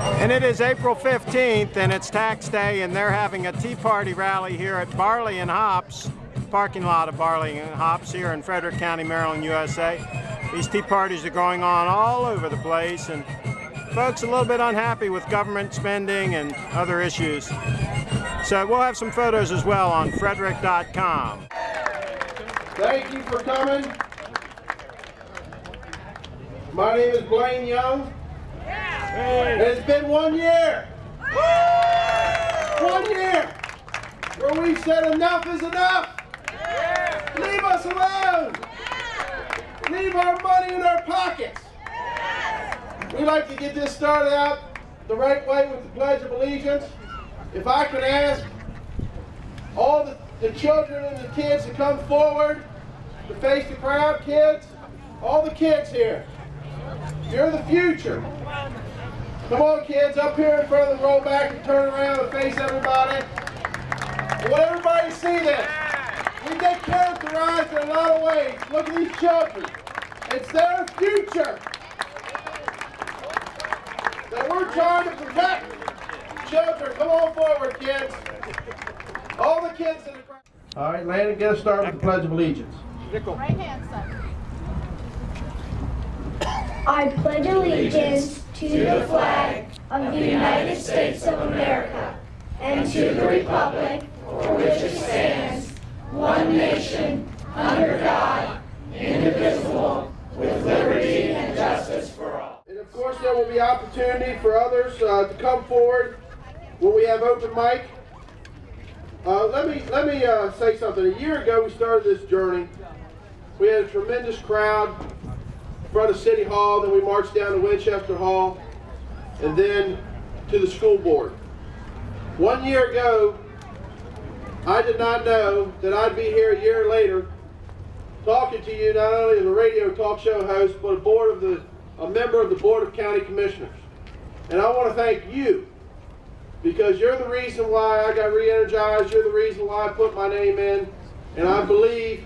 And it is April 15th, and it's tax day, and they're having a Tea Party rally here at Barley and Hops, parking lot of Barley and Hops here in Frederick County, Maryland, USA. These tea parties are going on all over the place, and folks are a little bit unhappy with government spending and other issues. So we'll have some photos as well on FrederickTeaParty2010.mov. Thank you for coming. My name is Blaine Young. And it's been 1 year. 1 year where we said enough is enough. Leave us alone. Leave our money in our pockets. We like to get this started out the right way with the Pledge of Allegiance. If I could ask all the children and the kids to come forward to face the crowd, kids, all the kids here. You're the future. Come on, kids, up here in front of the roll back and turn around and face everybody. I want everybody to see this. We get characterized in a lot of ways. Look at these children. It's their future that we're trying to protect. Children, come on forward, kids. All the kids in the crowd. All right, Landon, get us started with the Pledge of Allegiance. Right hand side. I pledge allegiance to the flag of the United States of America and to the republic for which it stands, one nation, under God, indivisible, with liberty and justice for all. And of course there will be opportunity for others to come forward when we have open mic. Let me say something. A year ago we started this journey. We had a tremendous crowd in front of City Hall, then we marched down to Winchester Hall, and then to the school board. 1 year ago, I did not know that I'd be here a year later talking to you not only as a radio talk show host, but a member of the Board of County Commissioners. And I want to thank you, because you're the reason why I got re-energized, you're the reason why I put my name in, and I believe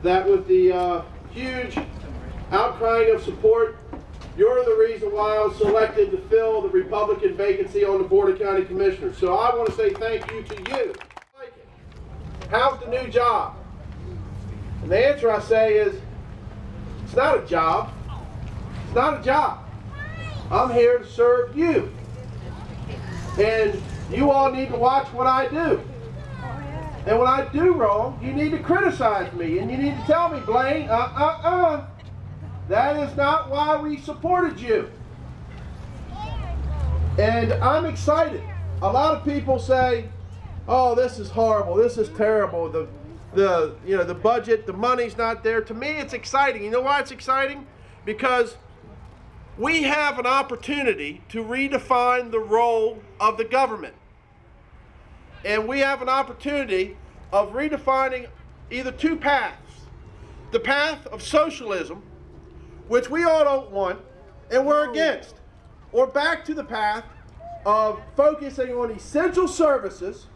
that with the huge outcrying of support, you're the reason why I was selected to fill the Republican vacancy on the Board of County Commissioners. So I want to say thank you to you. How's the new job? And the answer I say is, it's not a job. It's not a job. I'm here to serve you. And you all need to watch what I do. And when I do wrong, you need to criticize me. And you need to tell me, Blaine, that is not why we supported you. And I'm excited. A lot of people say, oh, this is horrible, this is terrible, the budget, the money's not there. To me, it's exciting. You know why it's exciting? Because we have an opportunity to redefine the role of the government. And we have an opportunity of redefining either two paths. The path of socialism, which we all don't want, and we're against. Or back to the path of focusing on essential services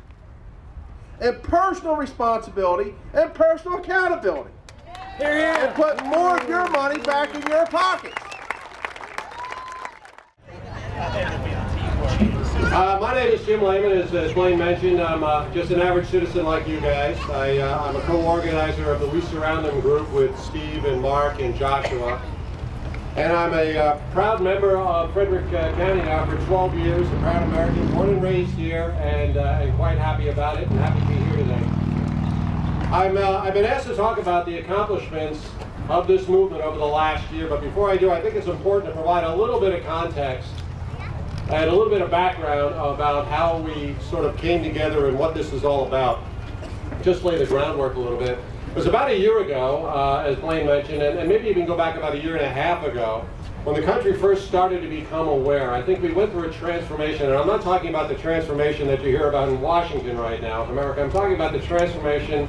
and personal responsibility and personal accountability. And put more of your money back in your pockets. My name is Jim Lehman, as Blaine mentioned. I'm just an average citizen like you guys. I'm a co-organizer of the We Surround Them group with Steve and Mark and Joshua. And I'm a proud member of Frederick County now for 12 years, a proud American, born and raised here, and quite happy about it, and happy to be here today. I've been asked to talk about the accomplishments of this movement over the last year, but before I do, I think it's important to provide a little bit of context and a little bit of background about how we sort of came together and what this is all about. Just lay the groundwork a little bit. It was about a year ago, as Blaine mentioned, and maybe even go back about a year and a half ago, when the country first started to become aware. I think we went through a transformation, and I'm not talking about the transformation that you hear about in Washington right now, in America. I'm talking about the transformation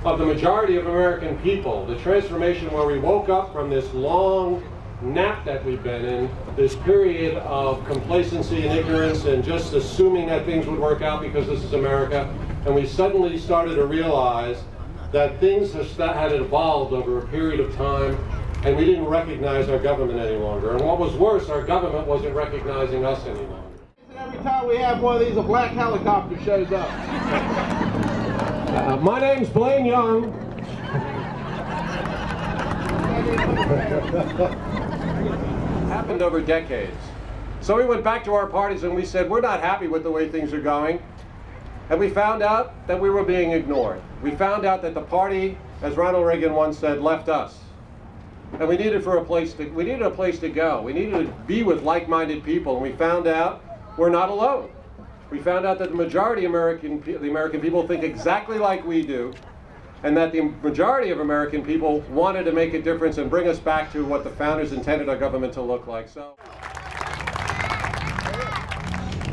of the majority of American people, the transformation where we woke up from this long nap that we've been in, this period of complacency and ignorance and just assuming that things would work out because this is America, and we suddenly started to realize that things had evolved over a period of time, and we didn't recognize our government any longer. And what was worse, our government wasn't recognizing us any longer. Every time we have one of these, a black helicopter shows up. My name's Blaine Young. Happened over decades. So we went back to our parties and we said, we're not happy with the way things are going. And we found out that we were being ignored. We found out that the party, as Ronald Reagan once said, left us. And we needed a place to go. We needed to be with like-minded people. And we found out we're not alone. We found out that the majority of the American people think exactly like we do, and that the majority of American people wanted to make a difference and bring us back to what the founders intended our government to look like. So,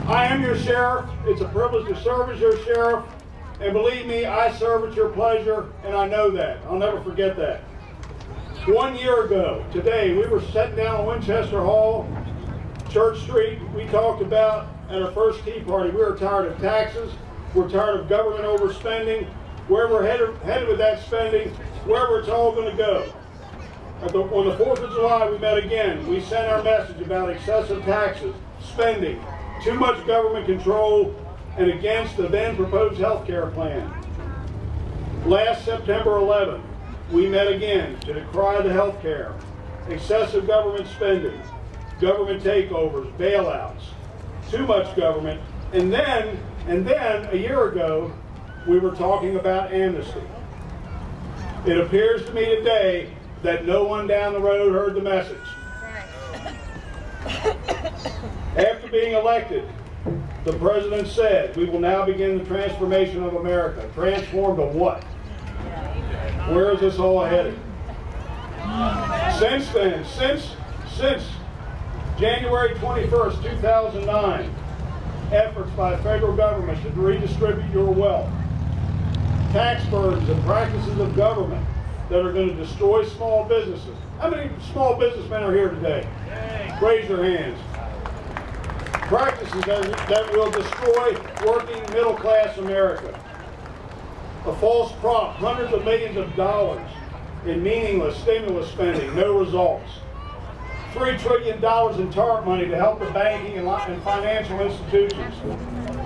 I am your sheriff. It's a privilege to serve as your sheriff, and believe me, I serve at your pleasure, and I know that. I'll never forget that. 1 year ago, today, we were sitting down in Winchester Hall, Church Street. We talked about at our first Tea Party, we were tired of taxes, we're tired of government overspending, where we're headed with that spending, wherever it's all going to go. On the 4th of July, we met again. We sent our message about excessive taxes, spending, too much government control, and against the then proposed health care plan. Last September 11th, we met again to decry the health care, excessive government spending, government takeovers, bailouts, too much government, and then a year ago, we were talking about amnesty. It appears to me today that no one down the road heard the message. After being elected, the president said, we will now begin the transformation of America. Transform to what? Where is this all headed? Since then, since January 21st, 2009, efforts by the federal government to redistribute your wealth, tax burdens and practices of government that are going to destroy small businesses. How many small businessmen are here today? Raise your hands. Practices that will destroy working middle-class America. A false prop, hundreds of millions of dollars in meaningless stimulus spending, no results. $3 trillion in TARP money to help the banking and financial institutions.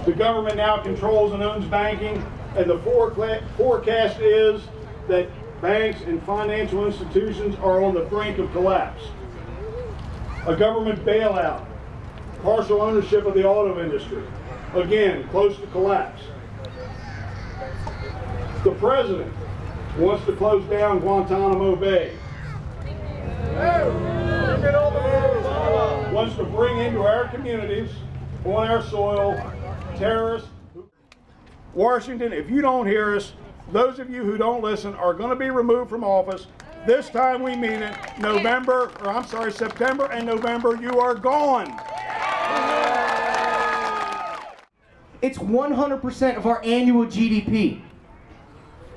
The government now controls and owns banking, and the forecast is that banks and financial institutions are on the brink of collapse. A government bailout, partial ownership of the auto industry, again, close to collapse. The president wants to close down Guantanamo Bay. Wants to bring into our communities, on our soil, terrorists. Washington, if you don't hear us, those of you who don't listen are going to be removed from office. This time we mean it. September and November, you are gone. It's 100% of our annual GDP.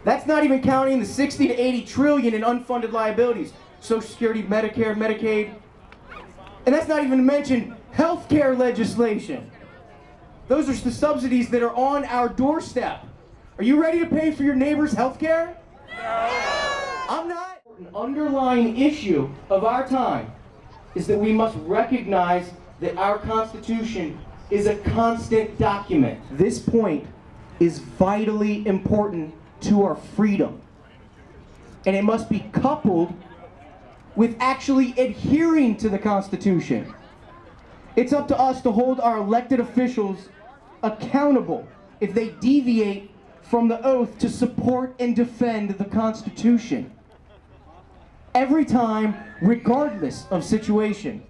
That's not even counting the 60 to 80 trillion in unfunded liabilities. Social Security, Medicare, Medicaid. And that's not even to mention health care legislation. Those are the subsidies that are on our doorstep. Are you ready to pay for your neighbor's health care? No. I'm not. An underlying issue of our time is that we must recognize that our Constitution is a constant document. This point is vitally important to our freedom. And it must be coupled with actually adhering to the Constitution. It's up to us to hold our elected officials accountable if they deviate from the oath to support and defend the Constitution. Every time, regardless of situation.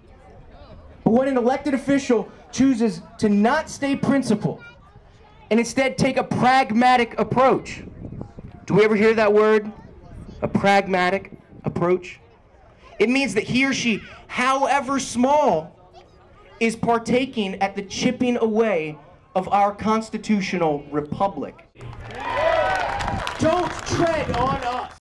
But when an elected official chooses to not stay principled and instead take a pragmatic approach, do we ever hear that word? A pragmatic approach? It means that he or she, however small, is partaking at the chipping away of our constitutional republic. Don't tread on us.